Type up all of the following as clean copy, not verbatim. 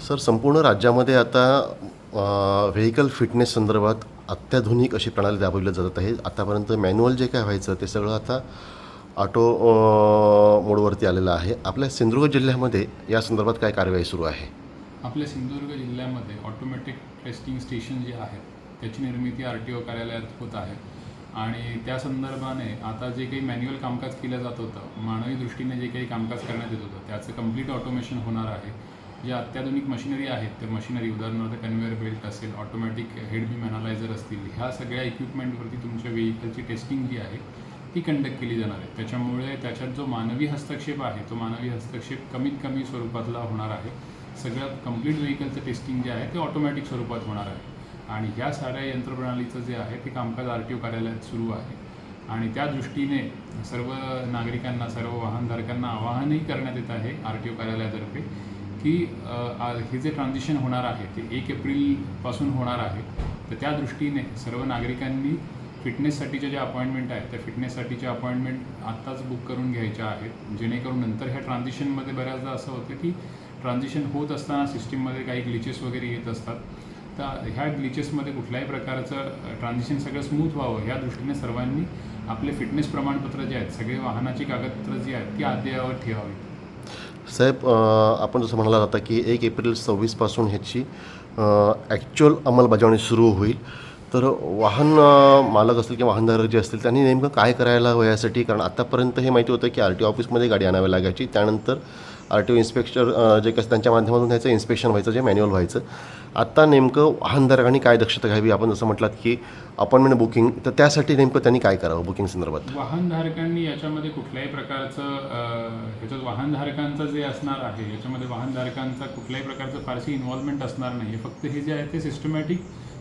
Sir, संपूर्ण राज्यामध्ये आता व्हेइकल फिटनेस संदर्भात अत्याधुनिक अशी प्रणाली राबवली जात आहे. आतापर्यंत मॅन्युअल जे काय व्हायचं ते सगळं आता ऑटो मोडवरती आलेलं आहे. आपल्या सिंधुदुर्ग जिल्ह्यामध्ये या संदर्भात काय कार्यवाही सुरू आहे? आपल्या सिंधुदुर्ग जिल्ह्यामध्ये ऑटोमॅटिक टेस्टिंग स्टेशन जे आहेत त्याची निर्मिती RTO कार्यालयात होत आहे आणि त्या संदर्भाने आता जे काही मॅन्युअल कामकाज केलं जात होतं, मानवी दृष्टीने जे काही कामकाज करण्यात येत होतं त्याचं कंप्लीट ऑटोमेशन होणार आहे. जे अत्याधुनिक मशिनरी आहेत त्या मशिनरी, उदाहरणार्थ कन्व्हेअर बेल्ट असेल, ऑटोमॅटिक हेड बीम ॲनालायझर असतील, ह्या सगळ्या इक्विपमेंटवरती तुमच्या व्हेइकलची टेस्टिंग जी आहे ती कंडक्ट केली जाणार आहे. त्याच्यामुळे त्याच्यात जो मानवी हस्तक्षेप आहे तो मानवी हस्तक्षेप कमीत कमी स्वरूपातला होणार आहे. सगळं कंप्लीट व्हेइकलचं टेस्टिंग जे आहे ते ऑटोमॅटिक स्वरूपात होणार आहे आणि ह्या साऱ्या यंत्रप्रणालीचं जे आहे ते कामकाज RTO कार्यालयात सुरू आहे आणि त्या दृष्टीने सर्व नागरिकांना, सर्व वाहनधारकांना आवाहनही करण्यात येत आहे RTO कार्यालयातर्फे की हे जे ट्रान्झिशन होणार आहे ते 1 एप्रिलपासून होणार आहे. तर त्या दृष्टीने सर्व नागरिकांनी फिटनेससाठीच्या ज्या अपॉइंटमेंट आहेत त्या फिटनेससाठीच्या अपॉइंटमेंट आत्ताच बुक करून घ्यायच्या आहेत, जेणेकरून नंतर ह्या ट्रान्झिशनमध्ये बऱ्याचदा असं होतं की ट्रान्झिशन होत असताना सिस्टीममध्ये काही ग्लिचेस वगैरे येत असतात. तर ह्या ग्लिचेसमध्ये कुठल्याही प्रकारचं ट्रान्झिशन सगळं स्मूथ व्हावं या दृष्टीने सर्वांनी आपले फिटनेस प्रमाणपत्र जे आहेत, सगळे वाहनाची कागदपत्र जी आहेत ती अद्ययावत ठेवावी. साहेब, आपण जसं म्हणाला होता की 1 एप्रिल 26 ह्याची ॲक्च्युअल अंमलबजावणी सुरू होईल. तर वाहन मालक असतील किंवा वाहनधारक जे असतील त्यांनी नेमकं काय करायला हवं यासाठी? कारण आत्तापर्यंत हे माहिती होतं की RTO ऑफिसमध्ये गाडी आणावी लागायची, त्यानंतर RTO इन्स्पेक्टर जे कसं त्यांच्या माध्यमातून त्याचं इन्स्पेक्शन व्हायचं, जे मॅन्युअल व्हायचं. आत्ता नेमकं वाहनधारकांनी काय दक्षता घ्यावी? आपण जसं म्हटलात की अपॉइंटमेंट बुकिंग, तर त्यासाठी नेमकं त्यांनी काय करावं बुकिंग संदर्भात? वाहनधारकांनी याच्यामध्ये कुठल्याही प्रकारचं ह्याच्यात वाहनधारकांचं जे असणार आहे याच्यामध्ये वाहनधारकांचा कुठल्याही प्रकारचं फारशी इन्व्हॉल्वमेंट असणार नाही. फक्त हे जे आहे ते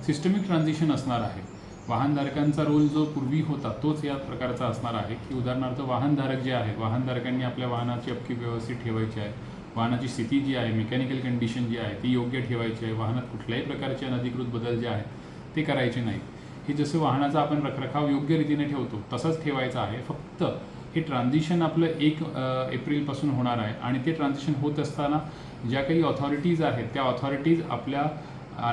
सिस्टमिक ट्रान्झिशन असणार आहे. वाहनधारकांचा रोल जो पूर्वी होता तोच या प्रकारचा असणार आहे की उदाहरणार्थ वाहनधारक जे आहे, वाहनधारकांनी आपल्या वाहनाची अपकीप व्यवस्थित ठेवायची आहे, वाहनाची स्थिती जी आहे, मेकॅनिकल कंडिशन जी आहे ती योग्य ठेवायची आहे, वाहनात कुठल्याही प्रकारचे अनधिकृत बदल जे आहेत ते करायचे नाहीत. हे जसं वाहनाचा आपण रखरखाव योग्य रीतीने ठेवतो तसंच ठेवायचं आहे. फक्त हे ट्रान्झिशन आपलं 1 एप्रिलपासून होणार आहे आणि ते ट्रान्झिशन होत असताना ज्या काही ऑथॉरिटीज आहेत त्या ऑथॉरिटीज आपल्या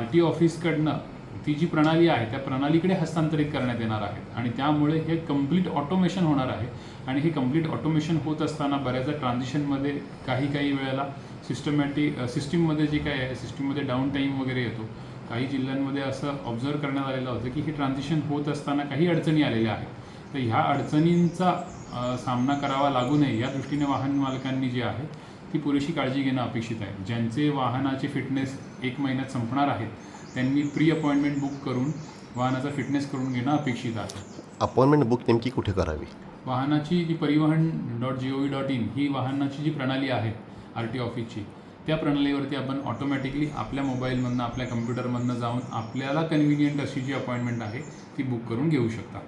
RTO ऑफिसकडनं ती जी प्रणाली आहे त्या प्रणालीकडे हस्तांतरित करण्यात येणार आहेत आणि त्यामुळे हे कंप्लीट ऑटोमेशन होणार आहे. आणि हे कंप्लीट ऑटोमेशन होत असताना बऱ्याचदा ट्रान्झिशनमध्ये काही वेळेला सिस्टीममध्ये जे काय आहे सिस्टीममध्ये डाऊन टाईम वगैरे येतो. काही जिल्ह्यांमध्ये असं ऑब्झर्व करण्यात आलेलं होतं की हे ट्रान्झिशन होत असताना काही अडचणी आलेल्या आहेत. तर ह्या अडचणींचा सामना करावा लागू नये या दृष्टीने वाहन मालकांनी जे आहे ती पुरेशी काळजी घेणं अपेक्षित आहे. ज्यांचे वाहनाचे फिटनेस 1 महिन्यात संपणार आहेत त्यांनी प्री अपॉइंटमेंट बुक करून वाहनाचा फिटनेस करून घेणं अपेक्षित आहे. अपॉइंटमेंट बुक नेमकी कुठे करावी? वाहनाची जी परिवहन.gov.in ही वाहनाची जी प्रणाली आहे RTO ऑफिसची, त्या प्रणालीवरती आपण ऑटोमॅटिकली आपल्या मोबाईलमधनं, आपल्या कम्प्युटरमधनं जाऊन आपल्याला कन्व्हिनियंट अशी जी अपॉइंटमेंट आहे ती बुक करून घेऊ शकता.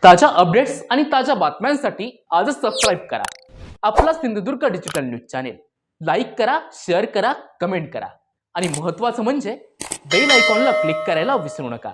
ताज्या अपडेट्स आणि ताज्या बातम्यांसाठी आजच सबस्क्राईब करा आपला Sindhudurg digital news channel. Like करा, शेअर करा, कमेंट करा आणि महत्त्वाचं म्हणजे बेल आयकॉनला क्लिक करायला विसरू नका.